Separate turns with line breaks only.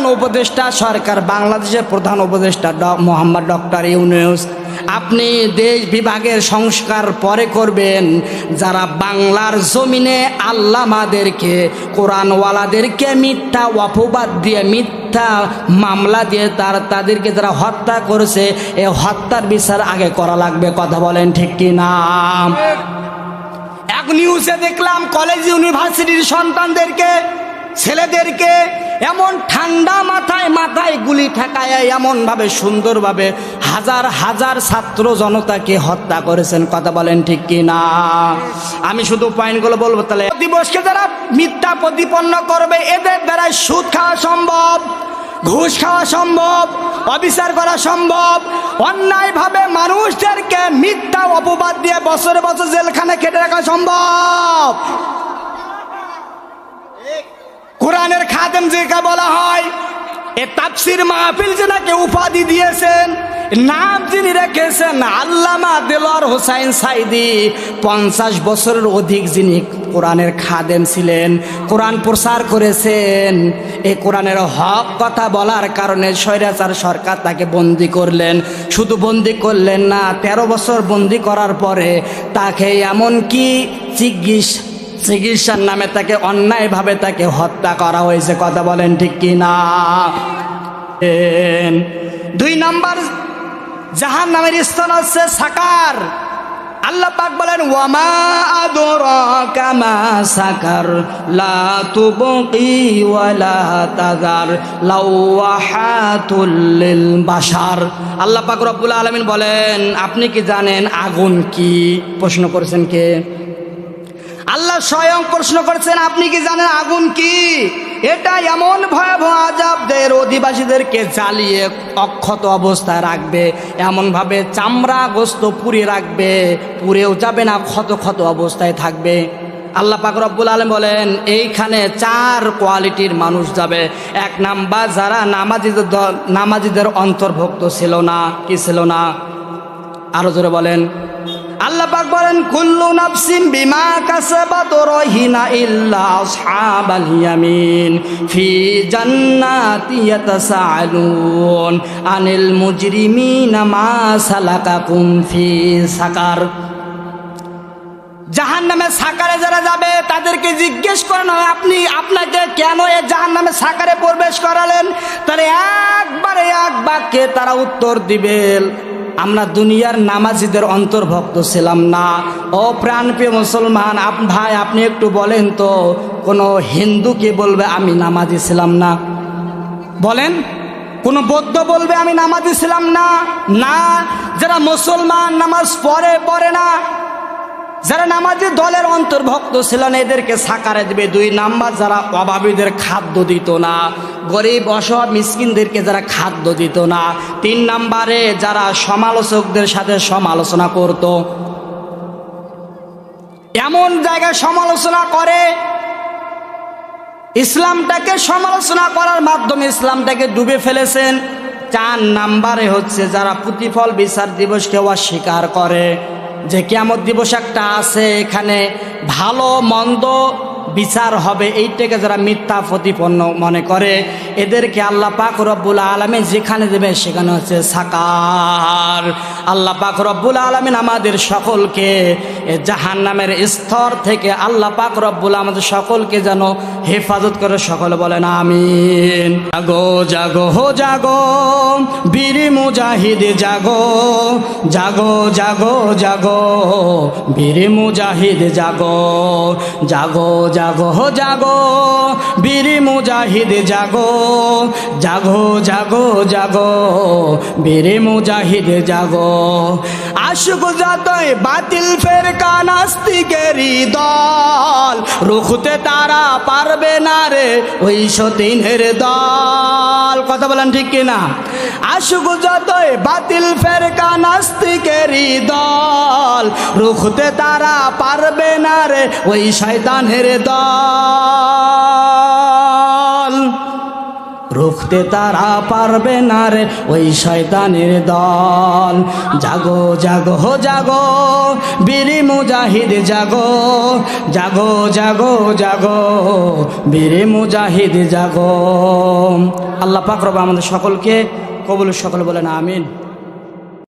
প্রধান উপদেষ্টা সরকার, বাংলাদেশের প্রধান উপদেষ্টা মোহাম্মদ ডক্টর ইউনূস, আপনি দেশ বিভাগের সংস্কার পরে করবেন। যারা বাংলার জমিনে আল্লামাদেরকে, কোরআনওয়ালাদেরকে মিথ্যা অপবাদ দিয়ে, মিথ্যা মামলা দিয়ে তাদেরকে যারা হত্যা করেছে, এ হত্যার বিচার আগে করা লাগবে। কথা বলেন ঠিক কি না? এক নিউজে দেখলাম কলেজ ইউনিভার্সিটির সন্তানদেরকে, ছেলেদেরকে এমন ঠান্ডা মাথায় গুলি ঠেকায় এমনভাবে সুন্দরভাবে হাজার হাজার ছাত্র জনতাকে হত্যা করেছেন। কথা বলেন ঠিক কি না? আমি শুধু পয়েন্টগুলো বলবো। তাহলে দিবসকে যারা মিথ্যা প্রতিপন্ন করবে, এদের দ্বারা সুদ খাওয়া সম্ভব, ঘুষ খাওয়া সম্ভব, অবিচার করা সম্ভব, অন্যায়ভাবে মানুষদেরকে মিথ্যা অপবাদ দিয়ে বছরে বছর জেলখানে কেটে রাখা সম্ভব। কোরআনের খাদেম যেটা বলা হয়, এ তাফসির মাহফিল যেনাকে উপাধি দিয়েছেন, নাম যিনি রেখেছেন আল্লামা দেলোয়ার হোসাইন সাইদি, 50 বছরের অধিক যিনি কোরআনের খাদেম ছিলেন, কোরআন প্রচার করেছেন। এই কোরআনের হক কথা বলার কারণে স্বৈরাচার সরকার তাকে বন্দি করলেন। শুধু বন্দি করলেন না, 13 বছর বন্দি করার পরে তাকে এমনকি চিকিৎসার নামে তাকে অন্যায়ভাবে তাকে হত্যা করা হয়েছে। কথা বলেন ঠিক কি না? 2 নম্বর জাহান্নামের স্থান হচ্ছে সাকার। আল্লাহ পাক বলেন, ওয়ামা আদরাকা মা সাকার লা তুবকি ওয়ালা তাযার লাওয়াহাতুল লিল বাশার। আল্লাহ পাক রব্বুল আলামিন বলেন, আপনি কি জানেন আগুন কি? প্রশ্ন করেছেন কে? আল্লাহ স্বয়ং প্রশ্ন করেছেন, আপনি কি জানেন আগুন কি? এটা এমন ভয়াবহ আযাব দের অধিবাসীদেরকে জ্বালিয়ে অক্ষত অবস্থায় রাখবে, এমনভাবে চামড়া গোস্ত পুড়িয়ে রাখবে, পুড়েও যাবে না, ক্ষত ক্ষত অবস্থায় থাকবে। আল্লাহ পাক রব্বুল আলামিন বলেন, এইখানে 4 কোয়ালিটির মানুষ যাবে। 1 নাম্বার, যারা নামাজিদের অন্তর্ভুক্ত ছিল না। কি ছিল না? আরো জোরে বলেন। আল্লাহ পাক বলেন, কুল্লু নাফসিন বিমা কাসাবাত রাহিনা ইল্লা আসহাবাল ইয়ামিন ফি জান্নাতি ইয়াতাসাআলুন আনিল মুজরিমিনা মা সালাকাকুম ফি সাকার। জাহান্নামে সাকারে যারা যাবে তাদেরকে জিজ্ঞেস করানো হয়, আপনাকে কেন এই জাহান্নামে সাকারে প্রবেশ করালেন? তাহলে একবারে এক বাক্যে তারা উত্তর দিবে, আমরা দুনিয়ার নামাজিদের অন্তর্ভুক্ত ছিলাম না। ও প্রাণপ্রিয় মুসলমান ভাই, আপনি একটু বলেন তো, কোনো হিন্দু কি বলবে আমি নামাজি ছিলাম না? বলেন, কোন বৌদ্ধ বলবে আমি নামাজি ছিলাম না? না। যারা মুসলমান নামাজ পড়ে না, যারা নামাজি দলের অন্তর্ভুক্ত ছিলেন, এদেরকে সাকারে দিবে। 2 নাম্বার, যারা অভাবীদের খাদ্য দিত না, গরিব অসহায় মিসকিনদেরকে যারা খাদ্য দিত না। 3 নাম্বারে, যারা সমালোচকদের সাথে সমালোচনা করত। এমন জায়গায় সমালোচনা করে, ইসলামটাকে সমালোচনা করার মাধ্যমে ইসলামটাকে ডুবে ফেলেছেন। 4 নাম্বারে হচ্ছে যারা প্রতিফল বিচার দিবসকে অস্বীকার করে, যে কিয়ামত দিবস একটা আছে, এখানে ভালো মন্দ বিচার হবে, এইটাকে যারা মিথ্যা প্রতিপন্ন মনে করে, এদেরকে আল্লাহ পাক রব্বুল আলামিন যেখানে দেবে সেখানে হচ্ছে সাকার। আল্লাহ পাক রব্বুল আলামিন আমাদের সকলকে জাহান্নামের স্তর থেকে আল্লাহ পাক রব্বুল আমাদের সকলকে যেন হেফাজত করে। সকলে বলেন আমিন। জাগো জাগো হো জাগো বীর মুজাহিদ, জাগো জাগো জাগো জাগো বীর মুজাহিদ, জাগো জাগো জাগো হো জাগো বীর মুজাহিদ, জাগো জাগো জাগো জাগো বীর মুজাহিদ, জাগো। আশুক যতই বাতিল ফেরকা নাস্তিকেরই দল, রুখতে তারা পারবে না রে ওই সতীনের দল। কথা বলেন ঠিক কিনা? আশুক যতই বাতিল ফেরকা নাস্তিকেরই দল, রুখতে তারা পারবে না রে ওই শয়তানের দল। রুখতে তারা পারবে না রে ওই শয়তানের দল। জাগো জাগো জাগো বীর মুজাহিদ জাগো, জাগো জাগো জাগো বীর মুজাহিদ জাগো। আল্লাহ পাক রব আমাদের সকলকে কবুল, সকল বলেন আমিন।